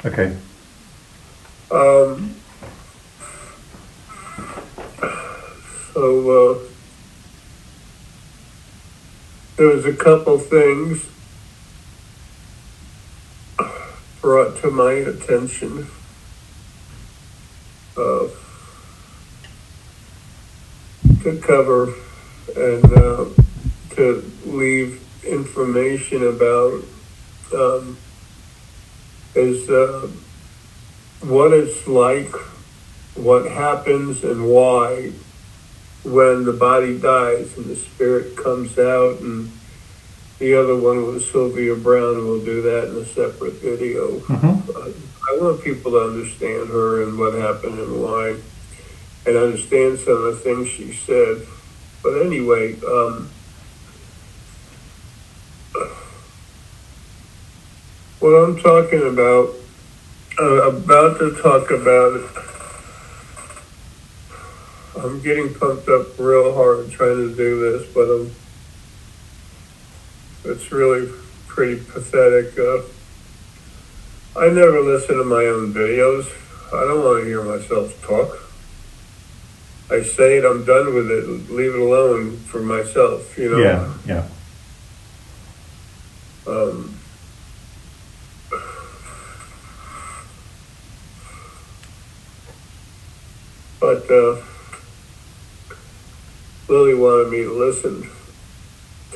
Okay. Um, so there was a couple things brought to my attention uh, to cover and to leave information about um, is what it's like, what happens, and why when the body dies and the spirit comes out. And the other one was Sylvia Brown, and we'll do that in a separate video. Mm-hmm. I want people to understand her and what happened and why, and understand some of the things she said. But anyway, what I'm talking about to talk about, I'm getting pumped up real hard trying to do this, but it's really pretty pathetic. I never listen to my own videos. I don't want to hear myself talk. I say it, I'm done with it, leave it alone for myself, you know? Yeah, yeah. Um, but Lily wanted me to listen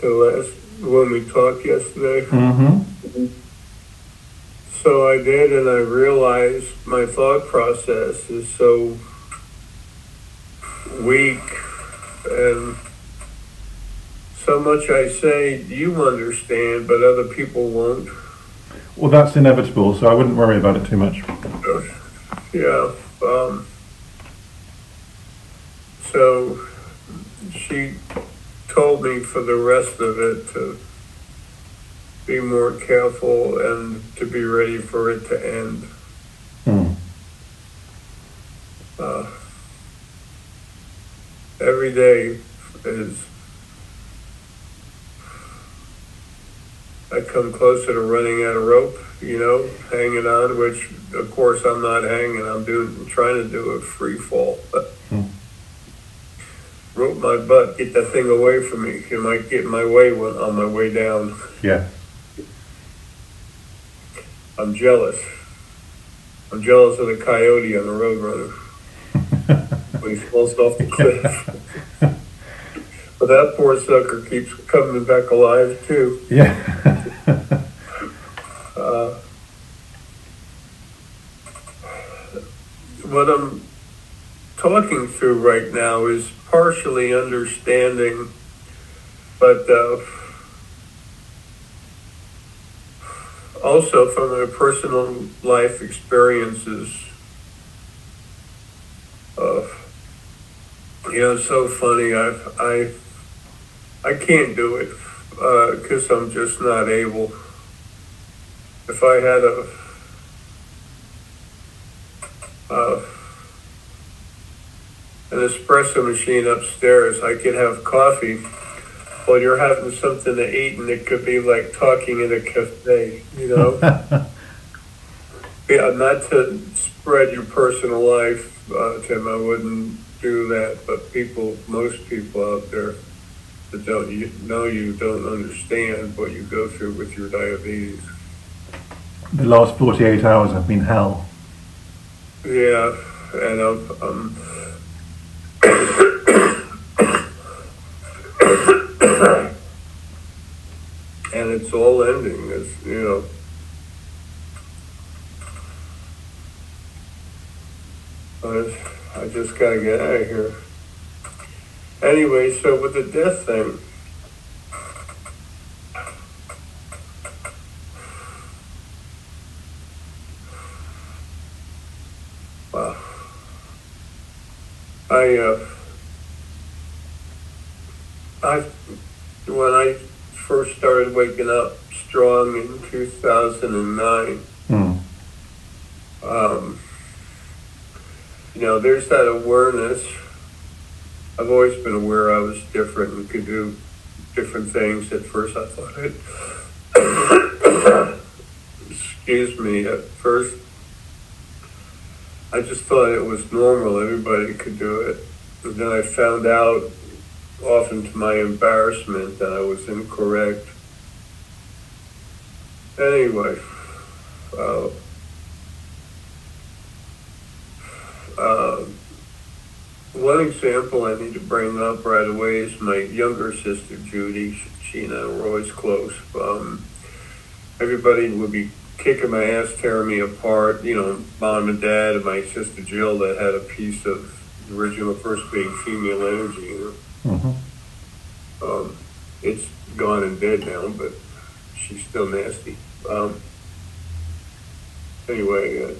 to when we talked yesterday. Mm-hmm. So I did, and I realized my thought process is so weak, and so much I say you understand, but other people won't. Well, that's inevitable, so I wouldn't worry about it too much. Yeah. So she told me for the rest of it to be more careful and to be ready for it to end. Hmm. Every day is, I come closer to running out of rope, you know, hanging on, which of course I'm not hanging, trying to do a free fall. Hmm. Rope my butt, get that thing away from me. It might get in my way on my way down. Yeah. I'm jealous. I'm jealous of the coyote on the Roadrunner when he falls off the cliff. But that poor sucker keeps coming back alive too. Yeah. What I'm talking through right now is partially understanding, but also from their personal life experiences. It's so funny. I can't do it because I'm just not able. If I had uh, an espresso machine upstairs, I could have coffee while you're having something to eat, and it could be like talking in a cafe, you know? Yeah, not to spread your personal life, Tim, I wouldn't do that, but most people out there that don't understand what you go through with your diabetes. The last 48 hours have been hell. Yeah, and I'm and it's all ending, as you know. I just gotta get out of here. Anyway, so with the death thing, wow. I when I first started waking up strong in 2009, Hmm. there's that awareness. I've always been aware I was different and could do different things. At first, I thought excuse me. At first, I just thought it was normal. Everybody could do it. And then I found out, often to my embarrassment, that I was incorrect. Anyway, uh, uh, one example I need to bring up right away is my younger sister, Judy. She and I were always close. Everybody would be kicking my ass, tearing me apart. You know, mom and dad and my sister Jill that had a piece of the original first being female energy. You know? It's gone and dead now, but she's still nasty. Anyway,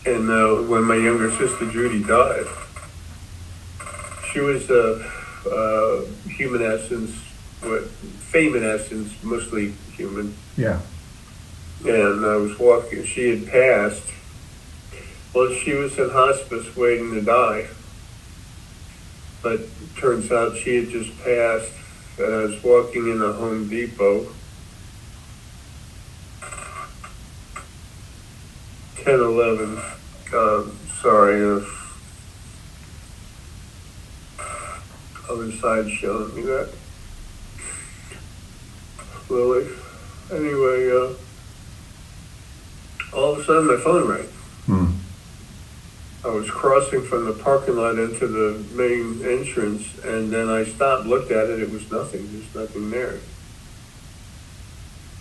and when my younger sister Judy died, she was human essence, fame in essence, mostly human. Yeah. And I was walking, she had passed. Well, she was in hospice waiting to die. But turns out she had just passed, and I was walking in a Home Depot. 10:11. Sorry, other side showing me that. Lily. Anyway, all of a sudden my phone rang. I was crossing from the parking lot into the main entrance, and then I stopped, looked at it, it was nothing, there's nothing there.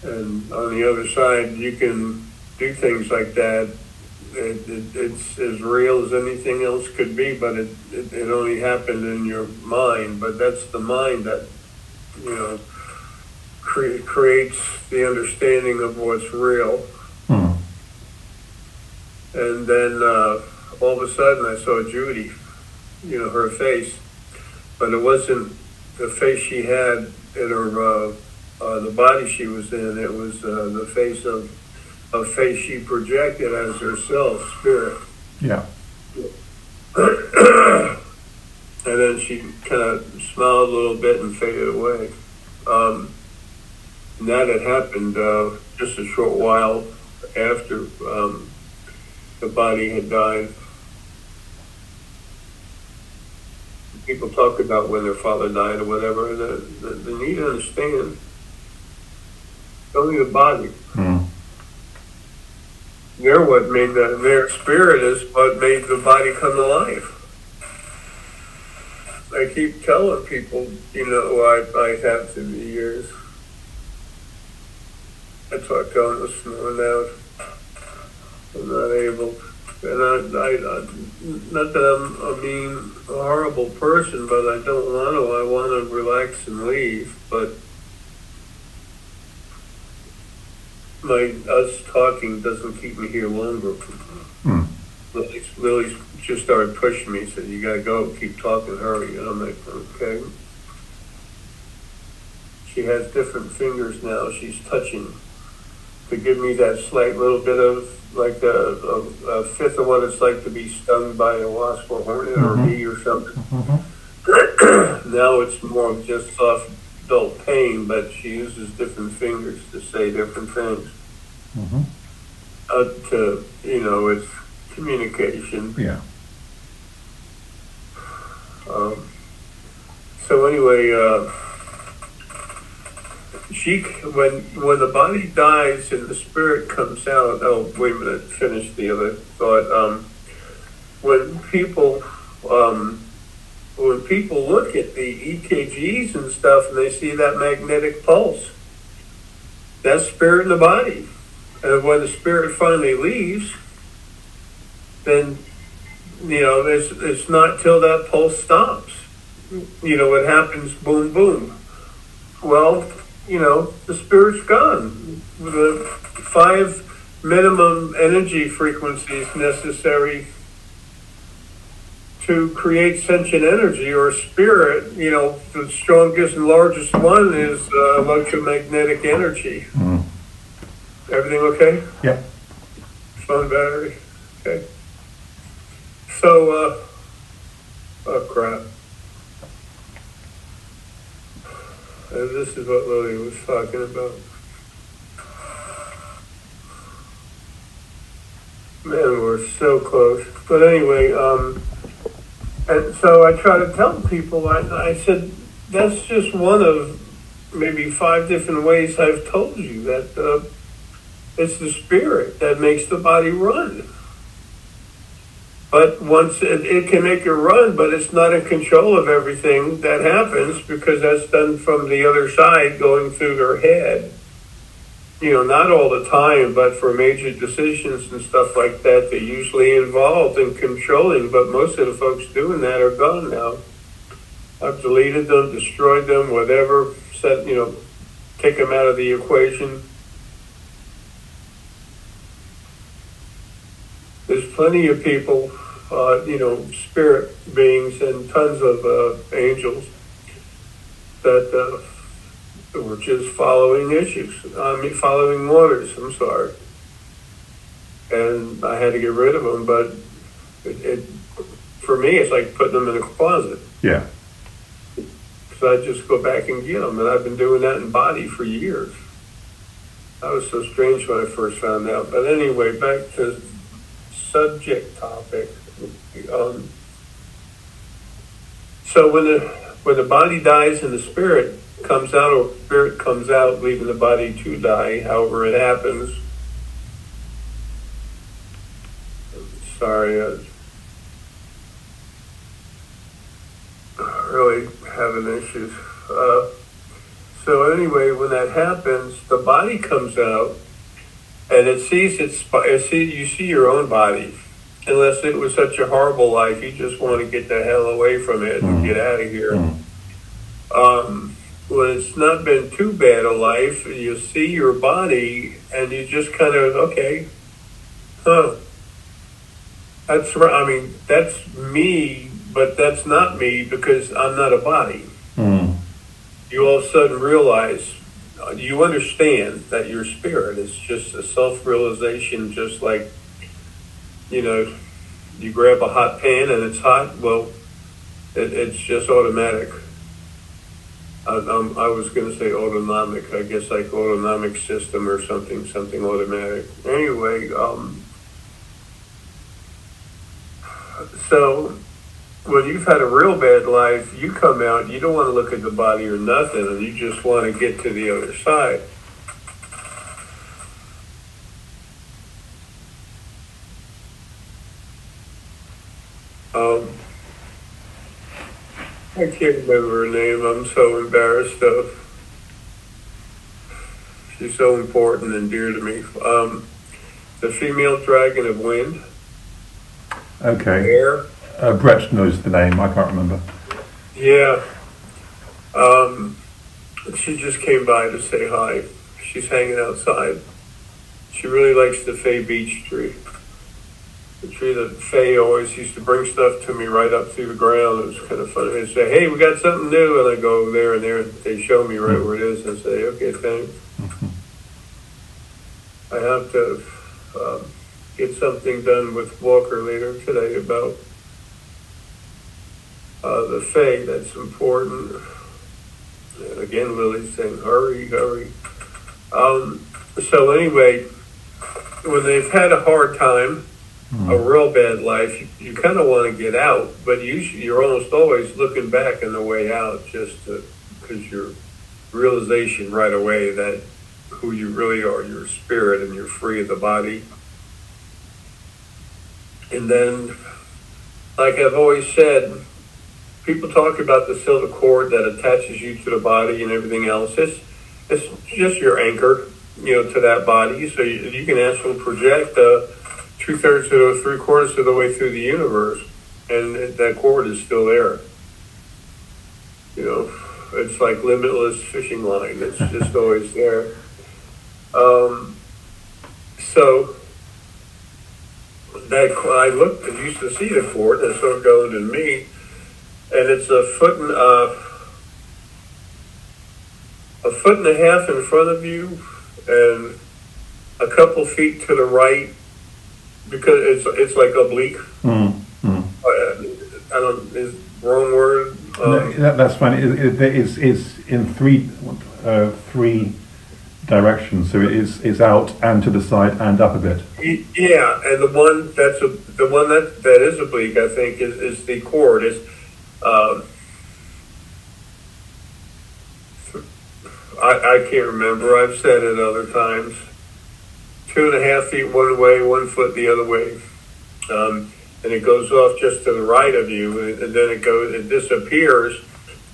And on the other side, you can do things like that. It's as real as anything else could be, but it only happened in your mind. But that's the mind that, you know, creates the understanding of what's real. And then all of a sudden I saw Judy, you know, her face, but it wasn't the face she had in her, the body she was in. It was the face of a face she projected as herself, spirit. Yeah. And then she kind of smiled a little bit and faded away. And that had happened just a short while after the body had died. People talk about when their father died or whatever. They need to understand, it's only the body. They're what made their spirit is what made the body come to life. I keep telling people, you know, I have through the years. I talk to them this morning now. I'm not able, and I not that I'm a mean, horrible person, but I don't want to. I want to relax and leave, but us talking doesn't keep me here longer. Lily's just started pushing me, said, you gotta go, keep talking, hurry. And I'm like, okay. She has different fingers now she's touching to give me that slight little bit of, like a fifth of what it's like to be stung by a wasp or hornet or bee or something. Now it's more of just soft, dull pain, but she uses different fingers to say different things. To, you know, it's communication. Yeah. So anyway, when the body dies and the spirit comes out. Oh, wait a minute. Finish the other thought. When people look at the EKGs and stuff and they see that magnetic pulse, that's spirit in the body. And when the spirit finally leaves, then, you know, it's not till that pulse stops. You know, it happens, boom, boom. Well, you know, the spirit's gone. The 5 minimum energy frequencies necessary to create sentient energy or spirit, you know, the strongest and largest one is electromagnetic energy. Everything okay? Yep. Phone battery? Okay. So, oh crap. And this is what Lily was talking about. Man, we're so close. But anyway, and so I try to tell people, I said, that's just one of maybe 5 different ways I've told you that it's the spirit that makes the body run. But once it can make it run, but it's not in control of everything that happens because that's done from the other side going through their head. Not all the time, but for major decisions and stuff like that, they're usually involved in controlling, but most of the folks doing that are gone now. I've deleted them, destroyed them, whatever, take them out of the equation. There's plenty of people, spirit beings and tons of angels that were just following following orders, I'm sorry. And I had to get rid of them, but for me, it's like putting them in a closet. Yeah. Because I just go back and get them, and I've been doing that in body for years. That was so strange when I first found out. But anyway, back to subject topic. So when the body dies and the spirit comes out, or spirit comes out, leaving the body to die, however it happens. Sorry, I'm really having issues. So anyway, when that happens, the body comes out, and it sees you see your own body. Unless it was such a horrible life, you just want to get the hell away from it and get out of here. When it's not been too bad a life, you see your body and you just kind of, okay, that's right. I mean, that's me, but that's not me because I'm not a body. You all of a sudden realize, you understand that your spirit is just a self-realization, just like, you grab a hot pan and it's hot, well, it's just automatic. I was going to say autonomic. I guess like autonomic system or something automatic. Anyway, so when you've had a real bad life, you come out, you don't want to look at the body or nothing, and you just want to get to the other side. I can't remember her name. I'm so embarrassed of. She's so important and dear to me. The female dragon of wind. Okay. Air. Brett knows the name. I can't remember. Yeah. She just came by to say hi. She's hanging outside. She really likes the Fay Beach tree. The tree that Faye always used to bring stuff to me right up through the ground. It was kind of funny. They say, hey, we got something new. And I go over there and they show me right where it is. And I say, okay, thanks. I have to get something done with Walker later today about the Faye. That's important. And again, Lily's saying, hurry, hurry. So anyway, when they've had a hard time, a real bad life, you kind of want to get out, but you're almost always looking back on the way out, just because your realization right away that who you really are, your spirit, and you're free of the body. And then, like I've always said, people talk about the silver cord that attaches you to the body and everything else. It's just your anchor, to that body, so you can actually project 2/3 to 3/4 of the way through the universe, and that cord is still there. It's like limitless fishing line. It's just always there. So that I used to see the cord, and so it goes in me, and it's a foot and a half in front of you, and a couple feet to the right. Because it's like oblique. I don't. Is wrong word. No, that's fine. It's in three direction, so it's out and to the side and up a bit. Yeah, and the one that is oblique, I think, is the chord. Um, I can't remember. I've said it other times. 2.5 feet one way, 1 foot the other way, and it goes off just to the right of you, and then it disappears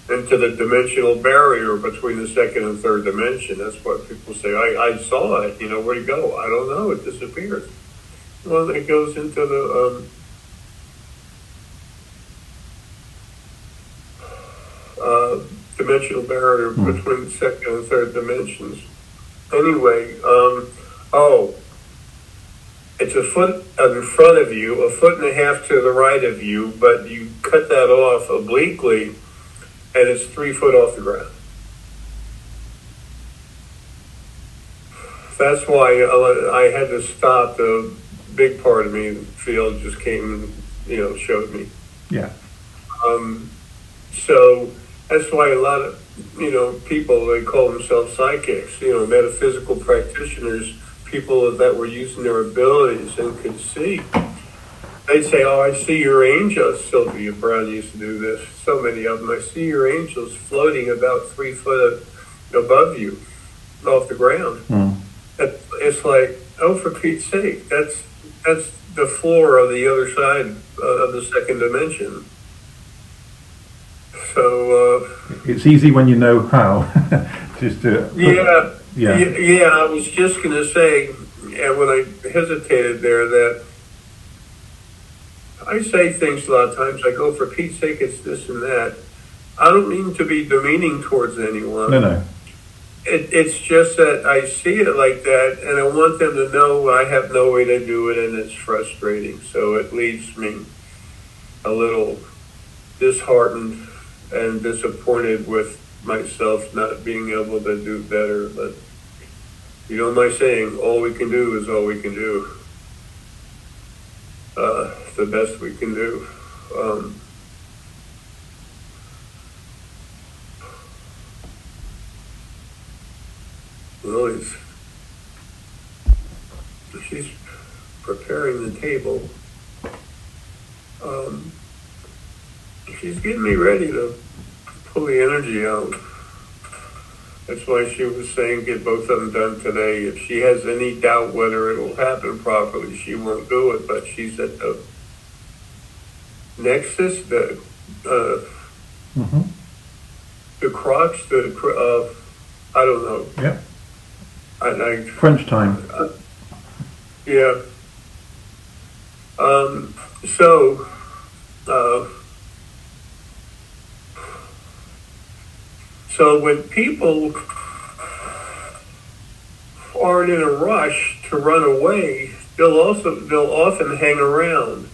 into the dimensional barrier between the second and third dimension. That's what people say. I saw it. Where'd it go? I don't know. It disappears. Well, it goes into the dimensional barrier between the second and third dimensions. Anyway, it's a foot in front of you, 1.5 feet to the right of you, but you cut that off obliquely, and it's 3 foot off the ground. That's why I had to stop. The big part of me, the field, just came and showed me. Yeah. So that's why a lot of people, they call themselves psychics, metaphysical practitioners, people that were using their abilities and could see. They'd say, "Oh, I see your angels." Sylvia Brown used to do this. So many of them. "I see your angels floating about 3 foot above you, off the ground." It's like, oh, for Pete's sake, that's the floor of the other side of the second dimension. So it's easy when you know how. Just to yeah. I was just going to say, and when I hesitated there, that I say things a lot of times. I go, for Pete's sake, it's this and that. I don't mean to be demeaning towards anyone. No. It's just that I see it like that, and I want them to know I have no way to do it, and it's frustrating. So it leaves me a little disheartened and disappointed with myself not being able to do better. But my saying, all we can do is all we can do. The best we can do. Lily's, she's preparing the table. She's getting me ready to pull the energy out. That's why she was saying get both of them done today. If she has any doubt whether it will happen properly, she won't do it. But she's at the nexus, the crux, I don't know. Yeah. Crunch time. Yeah. So when people aren't in a rush to run away, they'll often hang around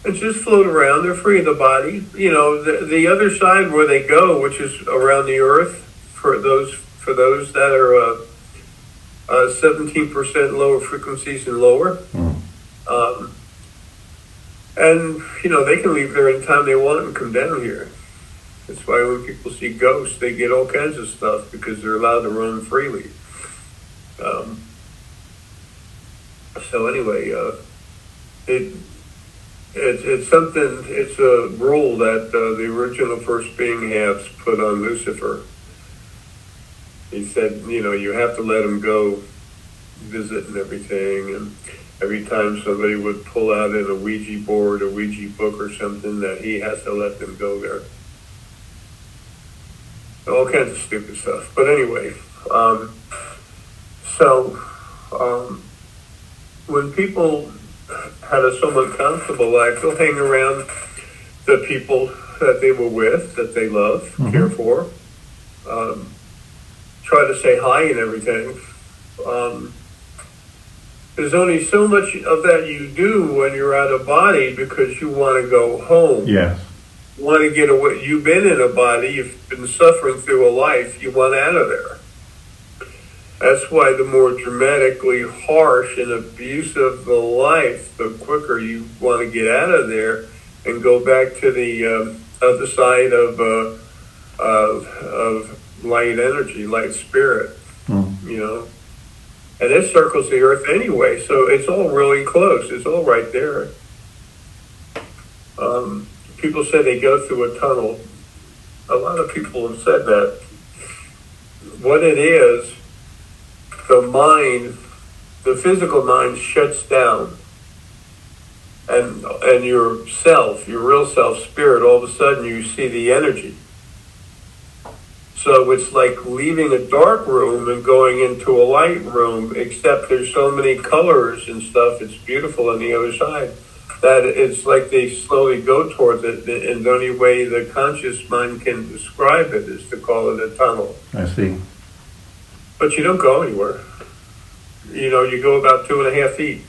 and just float around. They're free of the body. The other side where they go, which is around the earth, for those that are 17% lower frequencies and lower. And they can leave there anytime they want and come down here. That's why when people see ghosts, they get all kinds of stuff because they're allowed to roam freely. So anyway, it's something. It's a rule that the original first being has put on Lucifer. He said, you have to let him go visit and everything. And every time somebody would pull out in a Ouija board, a Ouija book or something, that he has to let them go there. All kinds of stupid stuff. But anyway, when people had a somewhat comfortable life, they'll hang around the people that they were with, that they love, care for, try to say hi and everything. There's only so much of that you do when you're out of body because you want to go home. Yes. You want to get away. You've been in a body. You've been suffering through a life. You want out of there. That's why the more dramatically harsh and abusive the life, the quicker you want to get out of there and go back to the other side of light energy, light spirit, Mm. you know. And it circles the earth anyway, so it's all really close. It's all right there. People say they go through a tunnel. A lot of people have said that. What it is, the mind, the physical mind shuts down. And your self, your real self, spirit, all of a sudden you see the energy. So it's like leaving a dark room and going into a light room, except there's so many colors and stuff. It's beautiful on the other side that it's like they slowly go towards it. And the only way the conscious mind can describe it is to call it a tunnel. I see. But you don't go anywhere. You know, you go about 2.5 feet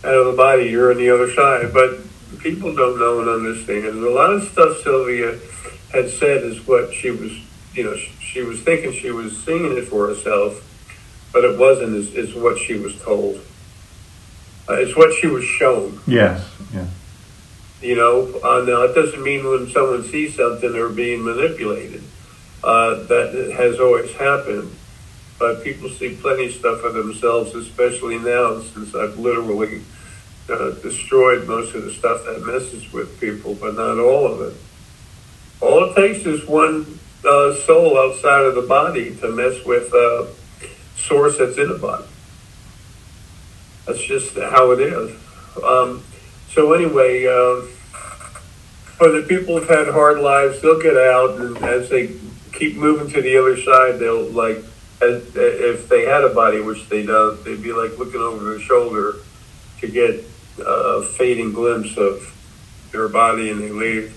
out of the body. You're on the other side. But people don't know and understand. And a lot of stuff Sylvia had said is what she was, you know, she was thinking she was singing it for herself, but it wasn't, is what she was told. It's what she was shown. Yes, yeah. You know, now it doesn't mean when someone sees something they're being manipulated. That has always happened. But people see plenty of stuff of themselves, especially now, since I've literally destroyed most of the stuff that messes with people, but not all of it. All it takes is one soul outside of the body to mess with source that's in the body. That's just how it is. So anyway, for the people who've had hard lives, they'll get out, and as they keep moving to the other side, they'll like, if they had a body, which they don't, they'd be like looking over their shoulder to get a fading glimpse of their body, and they leave.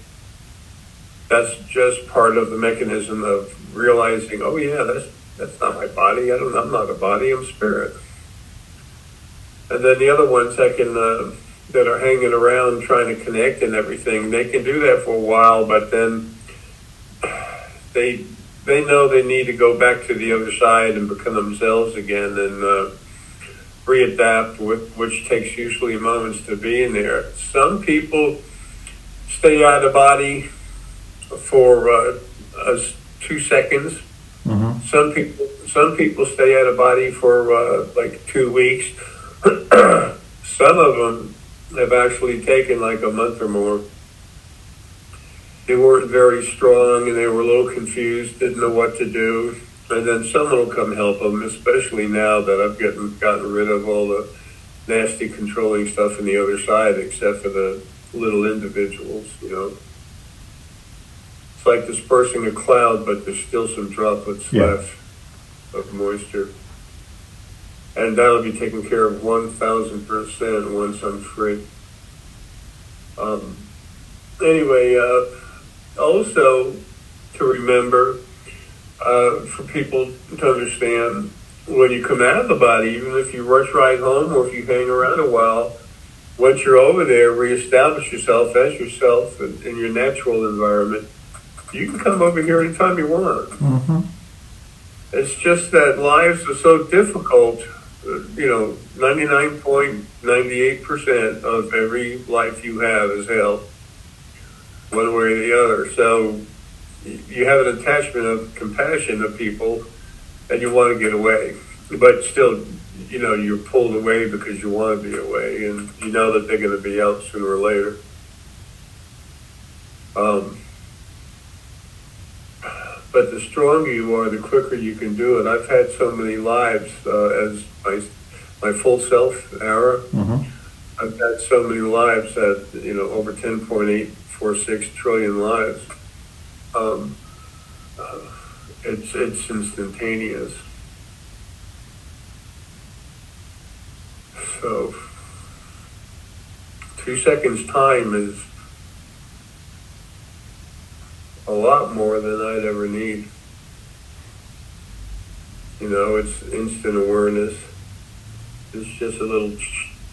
That's just part of the mechanism of realizing, oh yeah, that's not my body. I'm not a body. I'm spirit. And then the other ones that are hanging around trying to connect and everything, they can do that for a while, but then they know they need to go back to the other side and become themselves again and readapt, which takes usually moments to be in there. Some people stay out of the body for 2 seconds. Mm-hmm. Some people stay out of body for like 2 weeks. Some of them have actually taken like a month or more. They weren't very strong and they were a little confused, didn't know what to do. And then someone will come help them, especially now that I've gotten rid of all the nasty controlling stuff on the other side, except for the little individuals, you know. It's like dispersing a cloud, but there's still some droplets left of moisture. And that'll be taken care of 1,000% once I'm free. Anyway, also to remember, for people to understand, when you come out of the body, even if you rush right home or if you hang around a while, once you're over there, reestablish yourself as yourself in your natural environment. You can come over here anytime you want. Mm-hmm. It's just that lives are so difficult. 99.98% of every life you have is hell, one way or the other. So you have an attachment of compassion to people, and you want to get away. But still, you're pulled away because you want to be away, and you know that they're going to be out sooner or later. But the stronger you are, the quicker you can do it. I've had so many lives as my full self era. Mm-hmm. I've had so many lives that, over 10.846 trillion lives. It's instantaneous. So 2 seconds time is a lot more than I'd ever need. It's instant awareness. It's just a little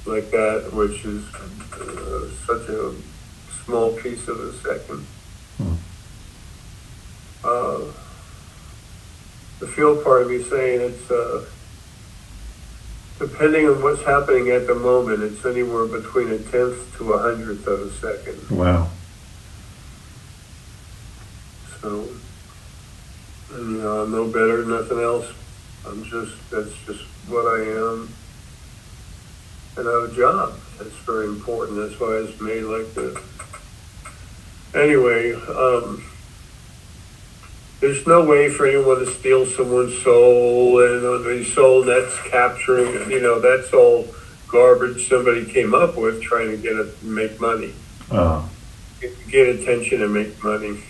like that, which is such a small piece of a second. The feel part of me saying it's depending on what's happening at the moment, it's anywhere between 1/10 to 100th of a second. Wow. So And, I'm no better than nothing else. That's just what I am. And I have a job. That's very important. That's why it's made like this. Anyway, there's no way for anyone to steal someone's soul, and the soul that's capturing, that's all garbage somebody came up with trying to make money, Oh. get attention and make money.